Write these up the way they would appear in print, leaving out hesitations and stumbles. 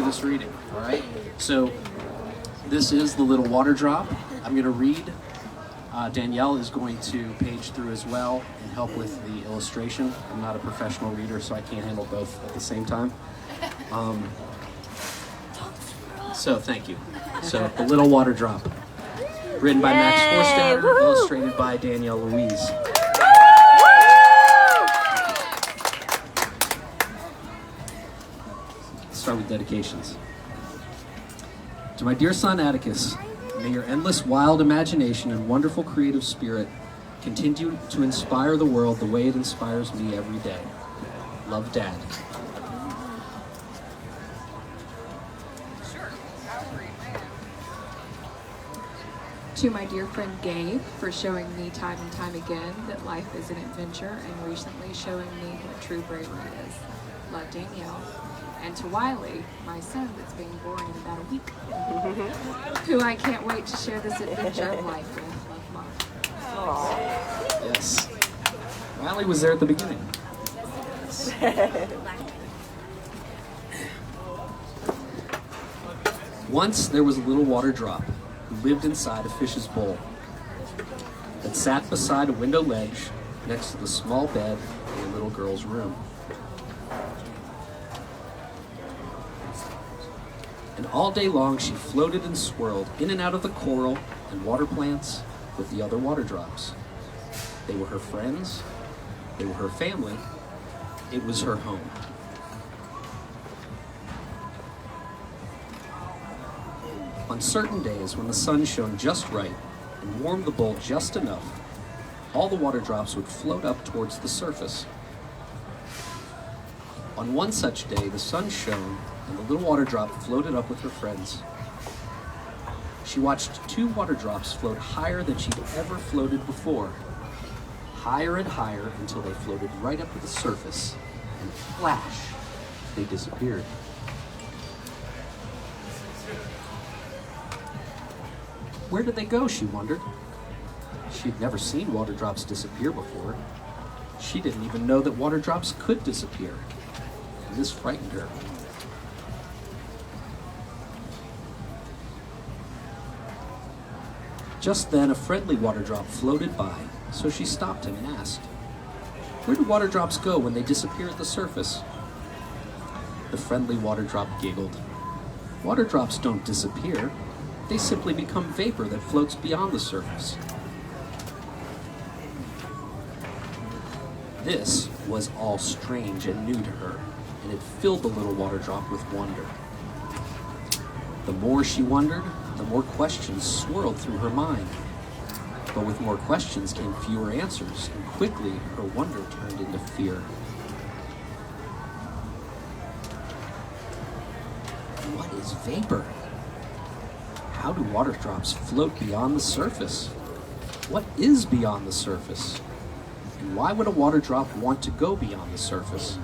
this reading, all right? So this is the little water drop. I'm going to read. Danielle is going to page through as well and help with the illustration. I'm not a professional reader, so I can't handle both at the same time. So thank you. So the little water drop, written by Max Forstater, illustrated by Danielle Louise. Start with dedications. To my dear son Atticus, may your endless wild imagination and wonderful creative spirit continue to inspire the world the way it inspires me every day. Love, Dad. To my dear friend Gabe, for showing me time and time again that life is an adventure and recently showing me what true bravery is. Love, Danielle. And to Wiley, my son that's being born in about a week, who I can't wait to share this adventure of life with. Love, Mom. Aww. Yes. Wiley was there at the beginning. Once there was a little water drop who lived inside a fish's bowl that sat beside a window ledge next to the small bed in a little girl's room. And all day long she floated and swirled in and out of the coral and water plants with the other water drops. They were her friends, they were her family, it was her home. On certain days when the sun shone just right and warmed the bowl just enough, all the water drops would float up towards the surface. On one such day, the sun shone and the little water drop floated up with her friends. She watched 2 water drops float higher than she'd ever floated before. Higher and higher until they floated right up to the surface, and flash, they disappeared. Where did they go, she wondered. She'd never seen water drops disappear before. She didn't even know that water drops could disappear. And this frightened her. Just then, a friendly water drop floated by, so she stopped him and asked, "Where do water drops go when they disappear at the surface?" The friendly water drop giggled. "Water drops don't disappear. They simply become vapor that floats beyond the surface." This was all strange and new to her, and it filled the little water drop with wonder. The more she wondered, the more questions swirled through her mind. But with more questions came fewer answers, and quickly her wonder turned into fear. What is vapor? How do water drops float beyond the surface? What is beyond the surface? And why would a water drop want to go beyond the surface?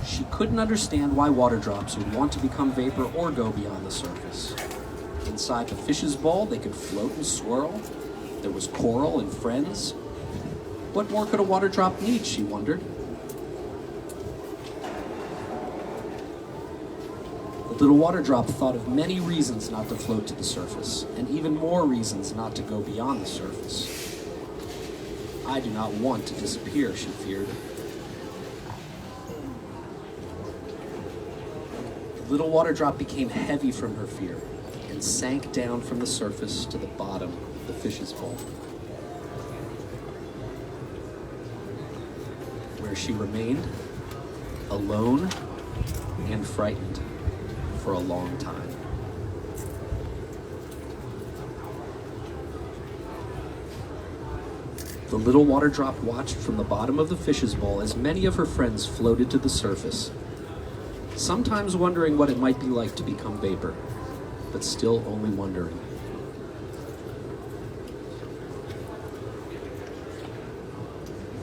She couldn't understand why water drops would want to become vapor or go beyond the surface. Inside the fish's bowl, they could float and swirl. There was coral and friends. What more could a water drop need, she wondered. The little water drop thought of many reasons not to float to the surface, and even more reasons not to go beyond the surface. I do not want to disappear, she feared. The little water drop became heavy from her fear and sank down from the surface to the bottom of the fish's bowl, where she remained alone and frightened for a long time. The little water drop watched from the bottom of the fish's bowl as many of her friends floated to the surface, sometimes wondering what it might be like to become vapor, but still only wondering.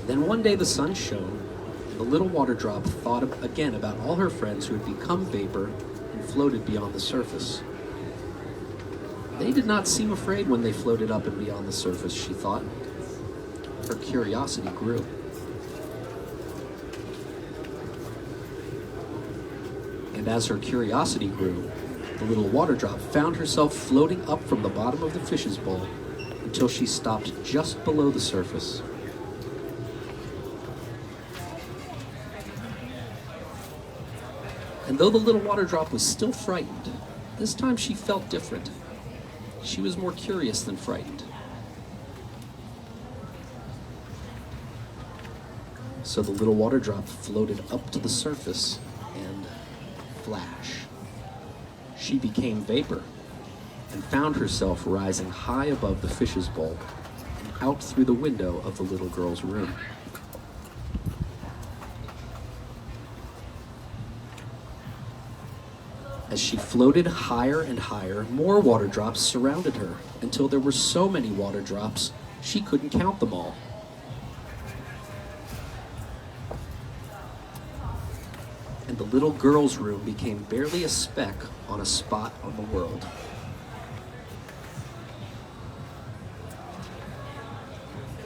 Then one day the sun shone, and the little water drop thought again about all her friends who had become vapor and floated beyond the surface. They did not seem afraid when they floated up and beyond the surface, she thought. Her curiosity grew. And as her curiosity grew, the little water drop found herself floating up from the bottom of the fish's bowl until she stopped just below the surface. And though the little water drop was still frightened, this time she felt different. She was more curious than frightened. So the little water drop floated up to the surface and flash. She became vapor and found herself rising high above the fish's bowl and out through the window of the little girl's room. As she floated higher and higher, more water drops surrounded her until there were so many water drops she couldn't count them all. And the little girl's room became barely a speck on a spot on the world.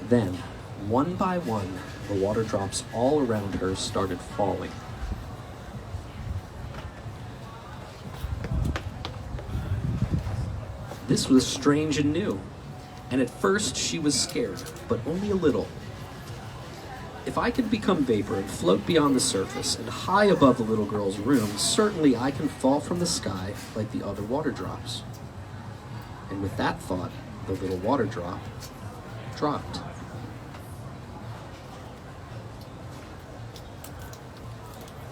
Then, one by one, the water drops all around her started falling. This was strange and new, and at first she was scared, but only a little. If I can become vapor and float beyond the surface and high above the little girl's room, certainly I can fall from the sky like the other water drops. And with that thought, the little water drop dropped.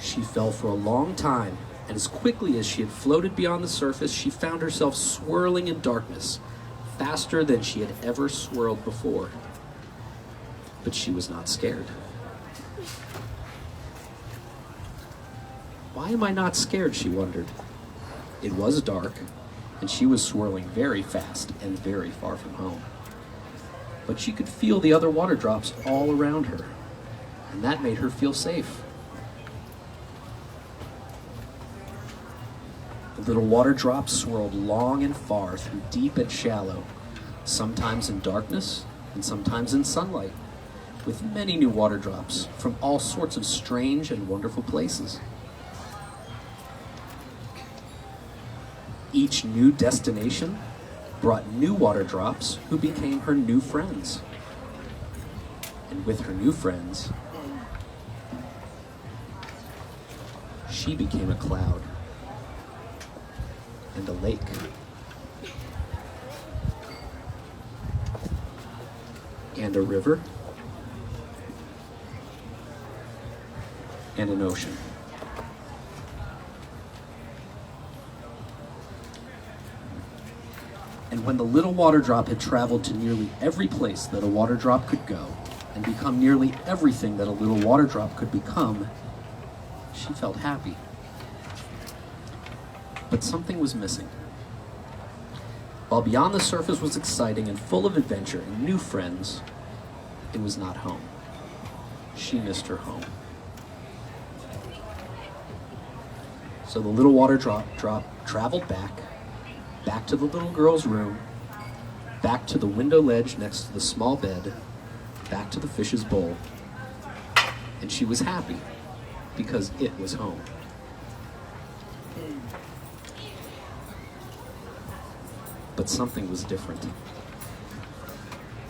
She fell for a long time, and as quickly as she had floated beyond the surface, she found herself swirling in darkness, faster than she had ever swirled before. But she was not scared. Why am I not scared, she wondered. It was dark, and she was swirling very fast and very far from home. But she could feel the other water drops all around her, and that made her feel safe. The little water drops swirled long and far through deep and shallow, sometimes in darkness and sometimes in sunlight, with many new water drops from all sorts of strange and wonderful places. Each new destination brought new water drops who became her new friends. And with her new friends, she became a cloud and a lake. And a river. And an ocean. And when the little water drop had traveled to nearly every place that a water drop could go, and become nearly everything that a little water drop could become, she felt happy. But something was missing. While beyond the surface was exciting and full of adventure and new friends, it was not home. She missed her home. So the little water drop traveled back to the little girl's room, back to the window ledge next to the small bed, back to the fish's bowl. And she was happy because it was home. But something was different.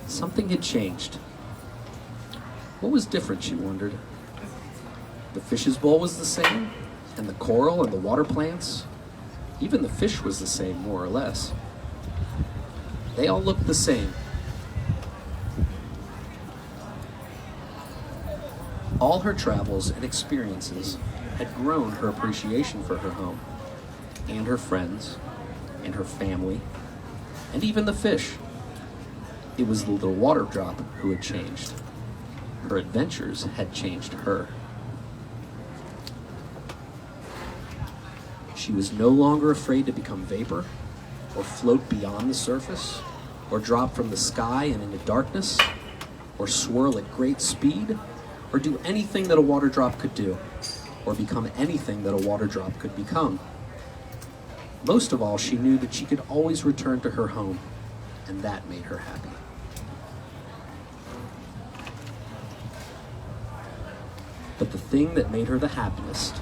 Something had changed. What was different, she wondered? The fish's bowl was the same, and the coral and the water plants. Even the fish was the same, more or less. They all looked the same. All her travels and experiences had grown her appreciation for her home, and her friends, and her family, and even the fish. It was the little water drop who had changed. Her adventures had changed her. She was no longer afraid to become vapor, or float beyond the surface, or drop from the sky and into darkness, or swirl at great speed, or do anything that a water drop could do, or become anything that a water drop could become. Most of all, she knew that she could always return to her home, and that made her happy. But the thing that made her the happiest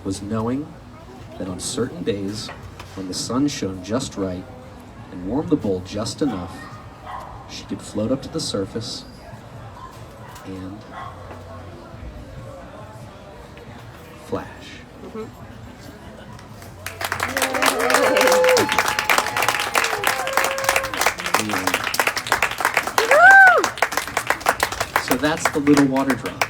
was knowing that on certain days, when the sun shone just right and warmed the bowl just enough, she could float up to the surface and flash. So that's the little water drop.